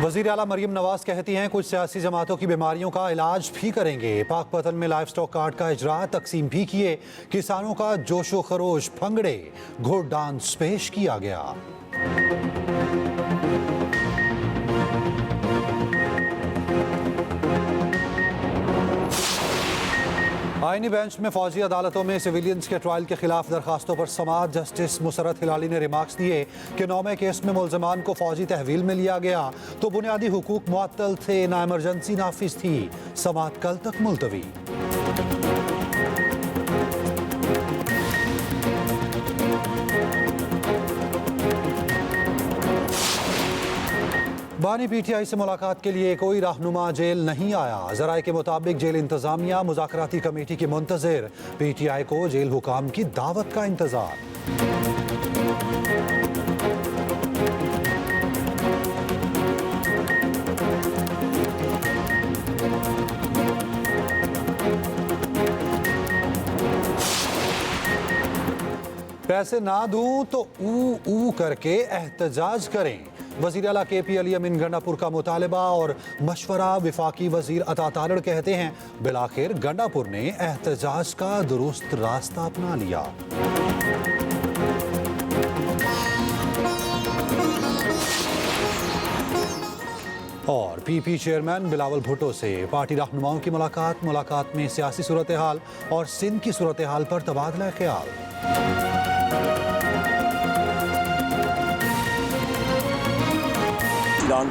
वज़ीर आला मरियम नवाज कहती हैं कुछ सियासी जमातों की बीमारियों का इलाज भी करेंगे। पाकपतन में लाइफ स्टॉक कार्ड का इजरा तकसीम भी किए। किसानों का जोशो खरोश भंगड़े घोड़ डांस पेश किया गया। आईनी बेंच में फौजी अदालतों में सिविलियंस के ट्रायल के खिलाफ दरखास्तों पर समाअत। जस्टिस मुसरत हिलाली ने रिमार्क्स दिए कि 9वें केस में मुलजमान को फौजी तहवील में लिया गया तो बुनियादी हुकूक मुअत्तल थे, ना इमरजेंसी नाफिज थी। समाअत कल तक मुलतवी। बानी पीटीआई से मुलाकात के लिए कोई रहनुमा जेल नहीं आया। जराये के मुताबिक जेल इंतजामिया मुज़ाकराती कमेटी की मुंतज़िर। पीटीआई को जेल हुकाम की दावत का इंतजार। पैसे ना दूं तो ऊ करके एहतजाज करें। वज़ीर आला KP अली अमीन गंडापुर का मुतालबा और मशवरा। वफाकी वज़ीर अता तालड़ कहते हैं बिलाखिर गंडापुर ने एहतजाज का दुरुस्त रास्ता अपना लिया। और PP चेयरमैन बिलावल भुट्टो से पार्टी रहनुमाओं की मुलाकात में सियासी सूरत हाल और सिंध की सूरत हाल पर तबादला ख्याल।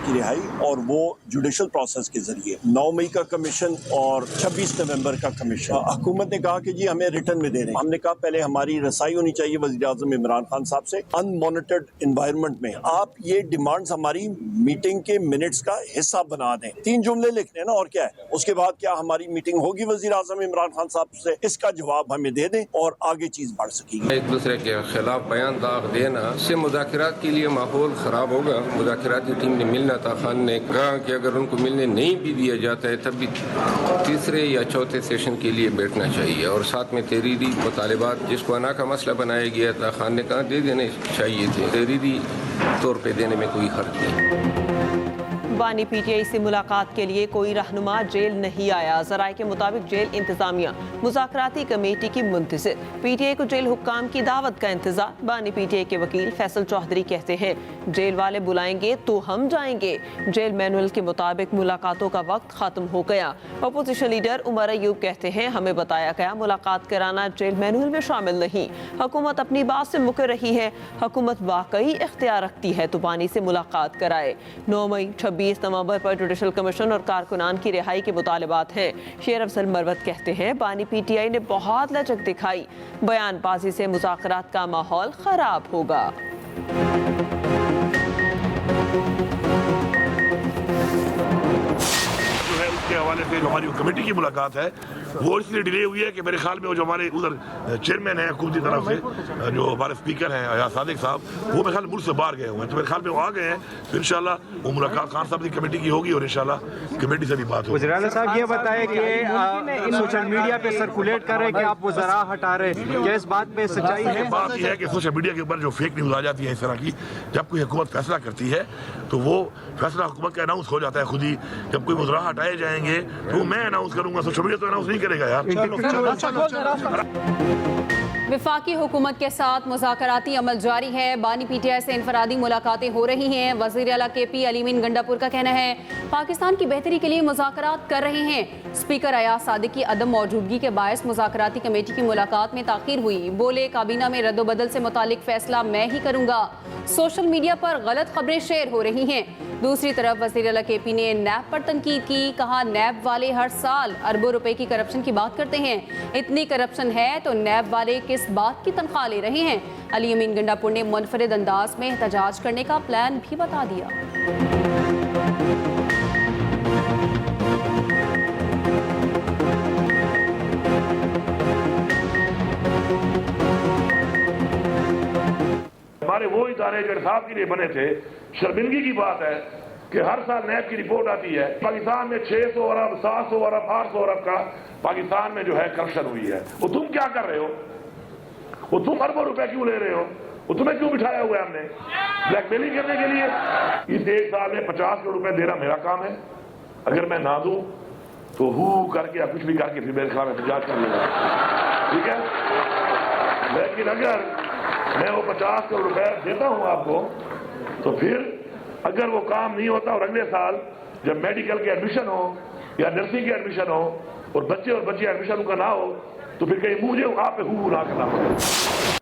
की रिहाई और वो जुडिशल प्रोसेस के जरिए 9 मई का कमीशन और 26 नवंबर का कमीशन। हुकूमत ने कहा कि जी हमें रिटर्न में दे रहे हैं। हमने कहा पहले हमारी रसाई होनी चाहिए वज़ीर आज़म इमरान खान साहब से। अनमॉनिटर्ड एनवायरनमेंट में आप ये डिमांड्स हमारी मीटिंग के मिनट्स का हिस्सा बना दें। 3 जुमले लिखने ना, और क्या है। उसके बाद क्या हमारी मीटिंग होगी वज़ीर आज़म इमरान खान साहब से, इसका जवाब हमें दे दें और आगे चीज बढ़ सकेगी। एक दूसरे के खिलाफ बयान दाग देना इससे मुज़ाकरात के लिए माहौल खराब होगा। मुज़ाकराती टीम ने मिलना था। खान ने कहा कि अगर उनको मिलने नहीं भी दिया जाता है तब भी तीसरे या चौथे सेशन के लिए बैठना चाहिए। और साथ में तहरीरी मुतालिबात जिसको अना का मसला बनाया गया था, खान ने कहा दे देने चाहिए थे। तहरीरी तौर पे देने में कोई हर्ज नहीं। बानी पीटीआई से मुलाकात के लिए कोई रहनुमा जेल नहीं आया। जराये के मुताबिक जेल इंतजामिया मुज़ाकराती कमेटी की मुंतज़िर। पीटीआई को जेल हुक्काम की दावत का इंतजार। बानी पीटीआई के वकील फैसल चौधरी कहते हैं जेल वाले बुलाएंगे तो हम जाएंगे। जेल मैनुअल के मुताबिक मुलाकातों का वक्त खत्म हो गया। अपोजिशन लीडर उमर अयूब कहते हैं हमें बताया गया मुलाकात कराना जेल मैनुअल में शामिल नहीं। हुकूमत अपनी बात से मुकर रही है। हुकूमत वाकई इख्तियार रखती है तो बानी से मुलाकात कराए। 9 मई 26 नवंबर पर जुडिशल कमीशन और कारकुनान की रिहाई के मुतालबात हैं। शेर अफजल मरवत कहते हैं बानी पीटीआई ने बहुत लचक दिखाई। बयानबाजी से मुज़ाकरात का माहौल खराब होगा। के हवाले से जो हमारी कमेटी की मुलाकात है वो इसलिए डिले हुई है कि मेरे ख्याल में वो जो हमारे उधर चेयरमैन है हुकूमती तरफ से, जो हमारे स्पीकर हैं अयाज सादिक साहब, वो मेरे ख्याल मुल्क से बाहर गए हुए हैं। तो मेरे ख्याल में वो आ गए हैं। तो इंशाल्लाह वो मुलाकात खान साहब की कमेटी की होगी और इंशाल्लाह कमेटी से भी बात होगी। वज़ीर आला साहब ये बताएं कि सोशल मीडिया पे सर्कुलेट कर रहे हैं कि आप वज़रा हटा रहे हैं, क्या इस बात पे सच्चाई है? बात यह है कि सोशल मीडिया के ऊपर जो फेक न्यूज आ जाती है इस तरह की, जब कोई हुकूमत फैसला करती है तो वो फैसला हुकूमत का अनाउंस हो जाता है खुद ही। जब कोई वज़रा हटाए जाएंगे तो मैं अनाउंस करूंगा, सोशल मीडिया तो अनाउंस नहीं करेगा यार। विफाकी हुकूमत के साथ मुज़ाकराती अमल जारी है। बानी पीटीआई से इनफरादी मुलाकातें हो रही हैं। वज़ीर आला KP अली अमीन गंडापुर का कहना है पाकिस्तान की बेहतरी के लिए मुज़ाकरात कर रहे हैं। स्पीकर अयाज सादिक की अदम मौजूदगी के बायस मुज़ाकराती कमेटी की मुलाकात में ताख़ीर हुई। बोले काबीना में रद्दोबदल से मुतालिक फैसला मैं ही करूँगा। सोशल मीडिया पर गलत खबरें शेयर हो रही हैं। दूसरी तरफ वज़ीर आला KP ने नैब पर तनकीद की। कहा नैब वाले हर साल अरबों रुपए की करप्शन की बात करते हैं। इतनी करप्शन है तो नैब वाले किस बात की तनख्वाह ले रहे हैं? अली अमीन गंडापुर ने मुनफरिद अंदाज में एहतजाज करने का प्लान भी बता दिया। हमारे वो इदारे जो इंसाफ के लिए बने थे, शर्मिंदगी की बात है कि हर साल नैब की रिपोर्ट आती है पाकिस्तान में 600 अरब 700 अरब 800 अरब का पाकिस्तान में जो है करप्शन हुई है। वो तुम क्या कर रहे हो? वो तुम अरबों रुपए क्यों ले रहे हो? वो तुम्हें क्यों बिठाया हुआ है हमने? ब्लैकमेलिंग करने के लिए। इस 1 साल में 50 करोड़ रुपए देना मेरा काम है। अगर मैं ना दूं तो हु करके या कुछ भी करके फिर मेरे खिलाफ एहतजाज कर लूंगा, ठीक है? लेकिन अगर मैं वो 50 करोड़ रुपए देता हूं आपको, तो फिर अगर वो काम नहीं होता और अगले साल जब मेडिकल के एडमिशन हो या नर्सिंग के एडमिशन हो और बच्चे एडमिशन उनका ना हो, तो फिर कहीं मुझे आप पे हु ना करना पड़े।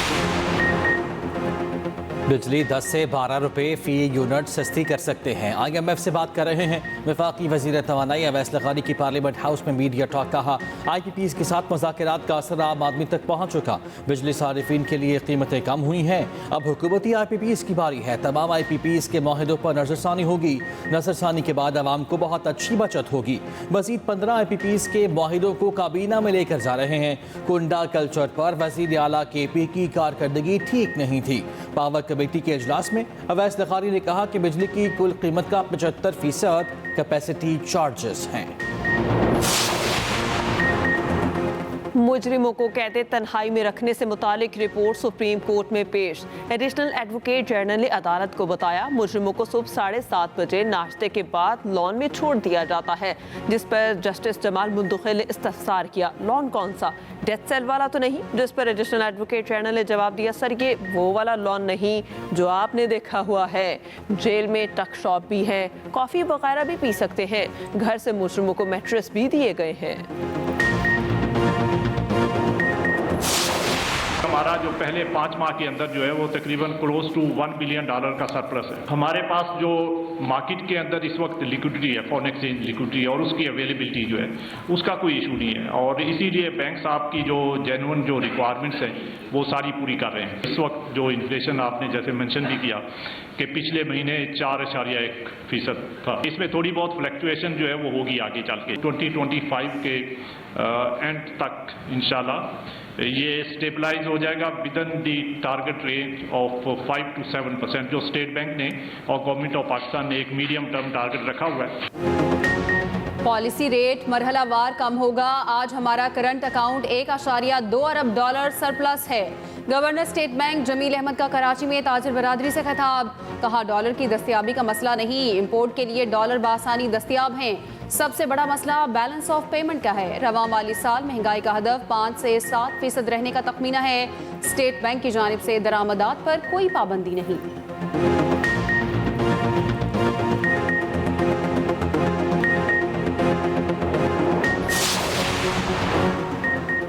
बिजली 10 से 12 रुपए फी यूनिट सस्ती कर सकते हैं। IMF से बात कर रहे हैं। वफाकी वज़ीर तवानाई अवैस लग़ानी की पार्लियामेंट हाउस में मीडिया टॉक। कहा IPPs के साथ मुज़ाकरात का असर आम आदमी तक पहुँच चुका। बिजली सारिफिन के लिए कीमतें कम हुई हैं। अब हुकूमती IPPs की बारी है। तमाम IPPs के माहिदों पर नज़रसानी होगी। नज़रसानी के बाद आवाम को बहुत अच्छी बचत होगी। मज़ीद 15 IPPs के माहिदों को काबीना में लेकर जा रहे हैं। कुंडा कल्चर पर वज़ीर आला KP की कारकर्दगी ठीक नहीं थी। पावर कमेटी के इजलास में अवैस लग़ानी ने कहा कि बिजली की कुल कीमत का 75% कैपेसिटी चार्जेस हैं। मुजरिमों को कैदे तन्हाई में रखने से मुतालिक रिपोर्ट सुप्रीम कोर्ट में पेश। एडिशनल एडवोकेट जनरल ने अदालत को बताया मुजरिमों को सुबह 7:30 बजे नाश्ते के बाद लॉन में छोड़ दिया जाता है, जिस पर जस्टिस जमाल मुंदखिल ने इस्तफसार किया, लॉन कौन सा, डेथ सेल वाला तो नहीं? जिस पर एडिशनल एडवोकेट जनरल ने जवाब दिया, सर ये वो वाला लॉन नहीं जो आपने देखा हुआ है। जेल में टक शॉप भी है, कॉफ़ी वगैरह भी पी सकते हैं। घर से मुजरिमों को मैट्रेस भी दिए गए हैं। हमारा जो पहले 5 माह के अंदर जो है वो तकरीबन क्लोज टू $1 बिलियन का सरप्लस है। हमारे पास जो मार्केट के अंदर इस वक्त लिक्विडिटी है, फॉरेन एक्सचेंज लिक्विडिटी और उसकी अवेलेबिलिटी जो है उसका कोई इशू नहीं है, और इसीलिए बैंक साहब की जो जेन्युइन जो रिक्वायरमेंट्स हैं वो सारी पूरी कर रहे हैं। इस वक्त जो इन्फ्लेशन आपने जैसे मेंशन भी किया कि पिछले महीने 4.1% था, इसमें थोड़ी बहुत फ्लक्चुएशन जो है वो होगी आगे चल के 2025 के एंड तक इंशाल्लाह ये स्टेबलाइज हो जाएगा with in the target range of 5 to 7% जो स्टेट बैंक ने और गवर्नमेंट ऑफ पाकिस्तान ने एक मीडियम टर्म टारगेट रखा हुआ है। पॉलिसी रेट मरहलावार कम होगा। आज हमारा करंट अकाउंट $1.2 अरब सरप्लस है। Governor state bank Jamil Ahmed का कराची में ताजिर बरादरी से खिताब। कहा डॉलर की दस्तयाबी का मसला नहीं, इंपोर्ट के लिए डॉलर बासानी दस्तयाब हैं। सबसे बड़ा मसला बैलेंस ऑफ पेमेंट का है। रवां माली साल महंगाई का हदफ 5 से 7% रहने का तखमीना है। स्टेट बैंक की जानिब से दरामदात पर कोई पाबंदी नहीं।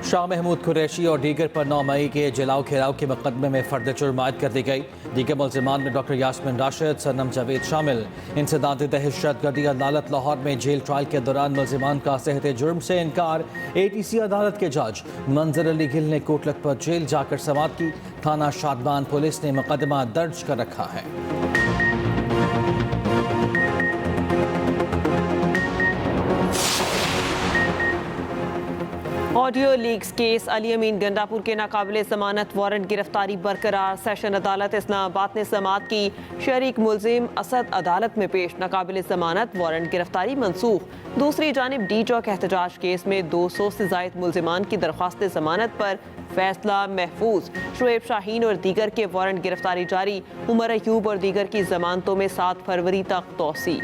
शाह महमूद कुरैशी और दीगर पर 9 मई के जलाओ घेराव के मुकदमे में फर्द जुर्म आयद कर दी गई। दीगर मुल्ज़िमान में डॉक्टर यास्मिन राशिद, सरनम जावेद शामिल। इंसदाद दहशतगर्दी अदालत लाहौर में जेल ट्रायल के दौरान मुल्ज़िमान का सेहत जुर्म से इनकार। ATC अदालत के जज मंजर अली गिल ने कोटलक पर जेल जाकर समाअत की। थाना शादबान पुलिस ने मुकदमा दर्ज कर रखा है। ऑडियो लीक्स केस अली अमीन गंडापुर के नाकाबिले जमानत वारंट गिरफ्तारी बरकरार। सेशन अदालत इस्लामाबाद ने समाअत की। शरीक मुल्जिम असद अदालत में पेश। नाकाबिले जमानत वारंट गिरफ्तारी मनसूख। दूसरी जानिब डी चौक एहतजाज केस में 200 से जायद मुल्जिमान की दरख्वास्त जमानत पर फैसला महफूज। शुएब शाहीन और दीगर के वारंट गिरफ्तारी जारी। उमर अयूब और दीगर की जमानतों में 7 फरवरी तक तौसी।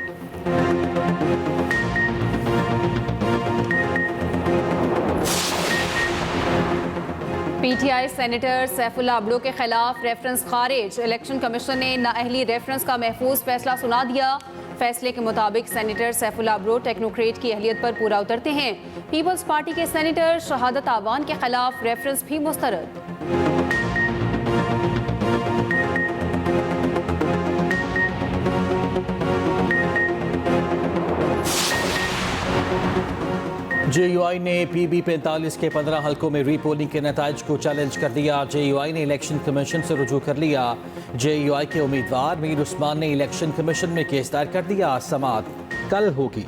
PTI सेनेटर सैफुल्लाह अब्दो के खिलाफ रेफरेंस खारिज। इलेक्शन कमीशन ने नाअहली रेफरेंस का महफूज फैसला सुना दिया। फैसले के मुताबिक सेनेटर सैफुल्लाह अब्दो टेक्नोक्रेट की अहलियत पर पूरा उतरते हैं। पीपल्स पार्टी के सेनेटर शहादत आवान के खिलाफ रेफरेंस भी मुस्तरद। JUI ने PB 45 के 15 हलकों में रीपोलिंग के नताइज को चैलेंज कर दिया। JUI ने इलेक्शन कमीशन से रुजू कर लिया। JUI के उम्मीदवार मीर उस्मान ने इलेक्शन कमीशन में केस दायर कर दिया। समाअत कल होगी।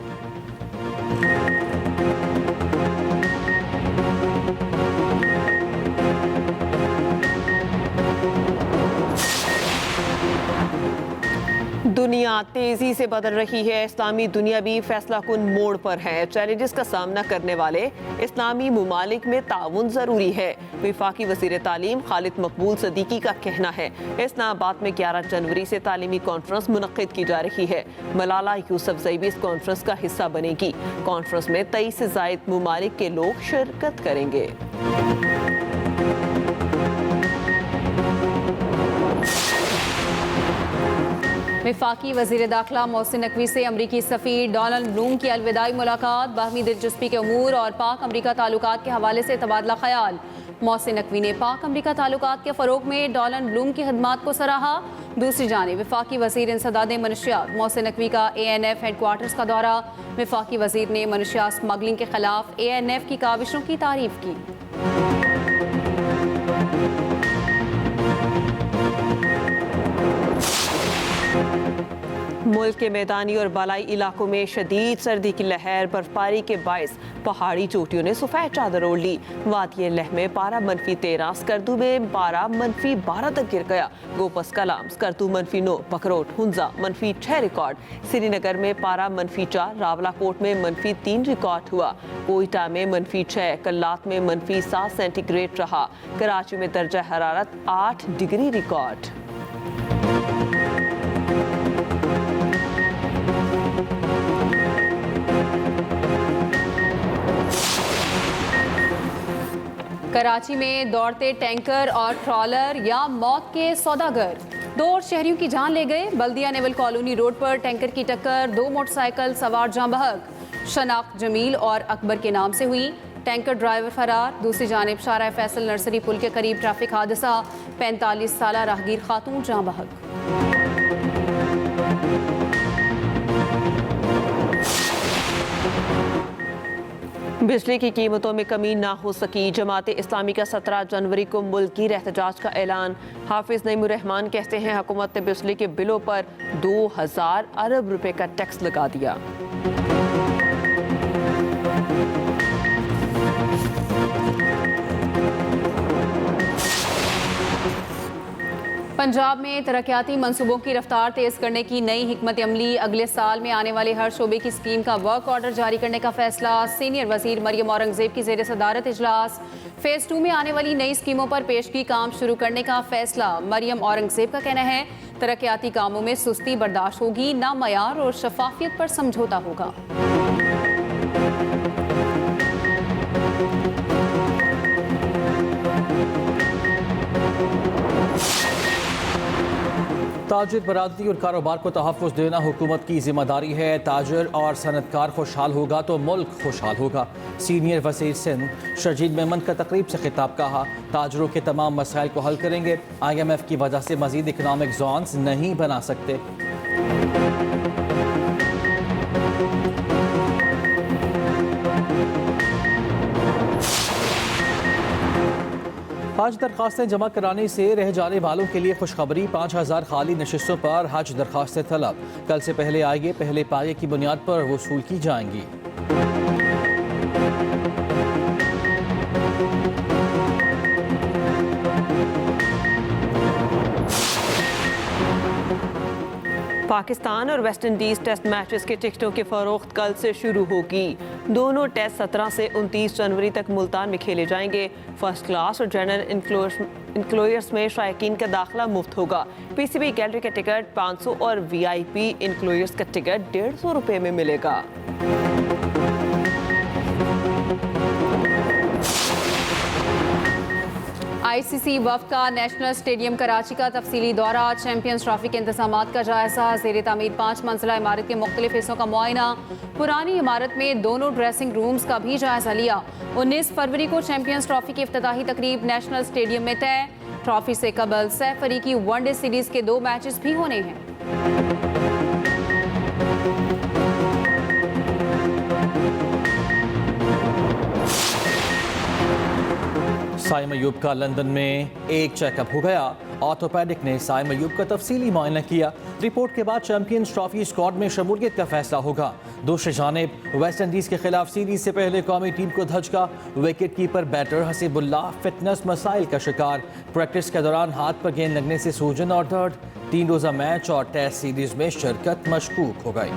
दुनिया दुनिया तेजी से बदल रही है। इस्लामी दुनिया भी फैसला कुन मोड़ पर है। चैलेंजेस का सामना करने वाले इस्लामी मुमालिक में ताउन जरूरी है। वफाकी वज़ीर तालीम खालिद मकबूल सदीकी का कहना है इस्लामाबाद में 11 जनवरी से तालीमी कॉन्फ्रेंस मुनक्किद की जा रही है। मलाला यूसुफजई भी इस कॉन्फ्रेंस का हिस्सा बनेगी। कॉन्फ्रेंस में 23 से ज़ायद मुमालिक के लोग शिरकत करेंगे। वफाकी वज़ीर दाखिला मोहसिन नकवी से अमरीकी सफ़ीर डोनाल्ड ब्लूम की अलविदाई मुलाकात, बाहमी दिलचस्पी के अमूर और पाक अमरीका ताल्लुकात के हवाले से तबादला ख्याल। मोहसिन नकवी ने पाक अमरीका ताल्लुकात के फ़रोग में डोनाल्ड ब्लूम की खदमात को सराहा। दूसरी जानिब वफाकी वज़ीर इंसदाद मनशियात मोहसिन नकवी का ANF हेडक्वार्टर्स का दौरा। वफाकी वज़ीर ने मनशियात स्मगलिंग के खिलाफ ANF की काविशों की तारीफ की। मुल्क के मैदानी और बालाई इलाकों में शदीद सर्दी की लहर, बर्फबारी के बायस पहाड़ी चोटियों ने सफ़ेद चादर ओढ़ ली। वादिय लेह में पारा -13, स्कर्दू में पारा -12 तक गिर गया। गोपस कलाम, स्कर्दू -9, पकरोट, हुंजा -6 रिकॉर्ड। श्रीनगर में पारा -4, रावलाकोट में -3 रिकॉर्ड हुआ। कोयटा में -6, कल्लात में -7 सेंटीग्रेड रहा। कराची में दर्जा हरारत 8 डिग्री रिकॉर्ड। कराची में दौड़ते टैंकर और ट्रॉलर या मौत के सौदागर, 2 और शहरियों की जान ले गए। बल्दिया नेवल कॉलोनी रोड पर टैंकर की टक्कर, 2 मोटरसाइकिल सवार जाँ बहक। शनाख्त जमील और अकबर के नाम से हुई। टैंकर ड्राइवर फरार। दूसरी जानिब शारा फैसल नर्सरी पुल के करीब ट्रैफिक हादसा, 45 साला राहगीर खातून जाँ बहक। बिजली की कीमतों में कमी ना हो सकी। जमात इस्लामी का 17 जनवरी को मुल्की एहतजाज का ऐलान। हाफिज नईमुर रहमान कहते हैं हुकूमत ने बिजली के बिलों पर 2000 अरब रुपए का टैक्स लगा दिया। पंजाब में तरक्याती मंसूबों की रफ्तार तेज़ करने की नई हिकमत अमली। अगले साल में आने वाले हर शोबे की स्कीम का वर्क ऑर्डर जारी करने का फैसला। सीनियर वजीर मरियम औरंगजेब की ज़ेर सदारत इजलास। फेज़ 2 में आने वाली नई स्कीमों पर पेशगी काम शुरू करने का फैसला। मरियम औरंगजेब का कहना है तरक्याती कामों में सुस्ती बर्दाश्त होगी, ना मयार और शफाफियत पर समझौता होगा। ताजिर बरादरी और कारोबार को तहफ़्फ़ुज़ देना हुकूमत की जिम्मेदारी है। ताजिर और सनतकार खुशहाल होगा तो मुल्क खुशहाल होगा। सीनियर वज़ीर सिंध शरजील मेमन का तकरीब से खिताब कहा, ताजिरों के तमाम मसाइल को हल करेंगे। IMF की वजह से मज़ीद इकनॉमिक जोन्स नहीं बना सकते। हज दरख्वास्तें जमा कराने से रह जाने वालों के लिए खुशखबरी। 5000 खाली नशिस्तों पर हज दरख्वास्तें तलब। कल से पहले आएंगे, पहले पाए की बुनियाद पर वसूल की जाएंगी। पाकिस्तान और वेस्ट इंडीज टेस्ट मैचेस के टिकटों की फरोख्त कल से शुरू होगी। दोनों टेस्ट 17 से 29 जनवरी तक मुल्तान में खेले जाएंगे। फर्स्ट क्लास और जनरल इंक्लोयर्स में शायकीन का दाखिला मुफ्त होगा। PCB गैलरी का टिकट 500 और VIP इंक्लोयर्स का टिकट 150 रुपये में मिलेगा। ICC वफ़द का नेशनल स्टेडियम कराची का तफसीली दौरा। चैंपियंस ट्रॉफी के इंतजामात का जायजा। ज़ेर तामीर 5 मंजिला इमारत के मुख्तलिफ हिस्सों का मुआयना। पुरानी इमारत में दोनों ड्रेसिंग रूम्स का भी जायजा लिया। 19 फरवरी को चैंपियंस ट्रॉफी की इफ्तिताही तकरीब नेशनल स्टेडियम में तय। ट्रॉफी से कबल सैफ अली की वनडे सीरीज के 2 मैचेस भी होने हैं। साइम अयूब का लंदन में एक चेकअप हो गया। ऑर्थोपेडिक ने साइम अयूब का तफसीली मुआयना किया। रिपोर्ट के बाद चैंपियंस ट्रॉफी स्क्वाड में शमूलियत का फैसला होगा। दूसरी जानिब वेस्ट इंडीज के खिलाफ सीरीज से पहले कौमी टीम को धचका। Wicket keeper batter Hasibullah fitness मसाइल का शिकार। प्रैक्टिस के दौरान हाथ पर गेंद लगने से सूजन और दर्द। 3 रोज़ा मैच और टेस्ट सीरीज में शिरकत मशकूक हो गई।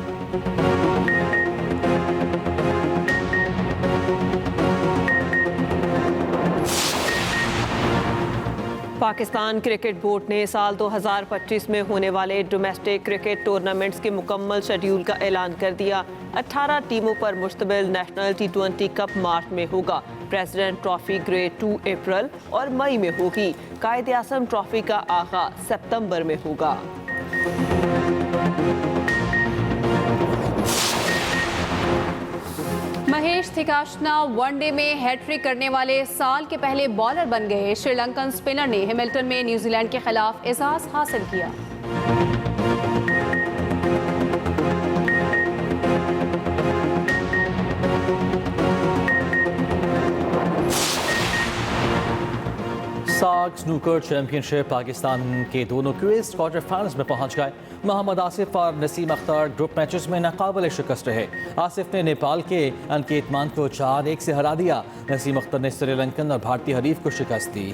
पाकिस्तान क्रिकेट बोर्ड ने साल 2025 में होने वाले डोमेस्टिक क्रिकेट टूर्नामेंट्स के मुकम्मल शेड्यूल का ऐलान कर दिया। 18 टीमों पर मुश्तमिल नेशनल T20 कप मार्च में होगा। प्रेसिडेंट ट्रॉफी ग्रेड 2 अप्रैल और मई में होगी। कायद आज़म ट्रॉफी का आगाज सितंबर में होगा। महेश थिकाशना वनडे में हैट्रिक करने वाले साल के पहले बॉलर बन गए। श्रीलंकन स्पिनर ने हैमिल्टन में न्यूजीलैंड के खिलाफ एजाज हासिल किया। साग स्नूकर चैंपियनशिप पाकिस्तान के दोनों क्वीज क्वार्टर फाइनल्स में पहुंच गए। मोहम्मद आसिफ और नसीम अख्तर ग्रुप मैचेस में नाकाबिल शिकस्त रहे। आसिफ ने नेपाल के अंकित मान को 4-1 से हरा दिया। नसीम अख्तर ने श्रीलंकन और भारतीय हरीफ को शिकस्त दी।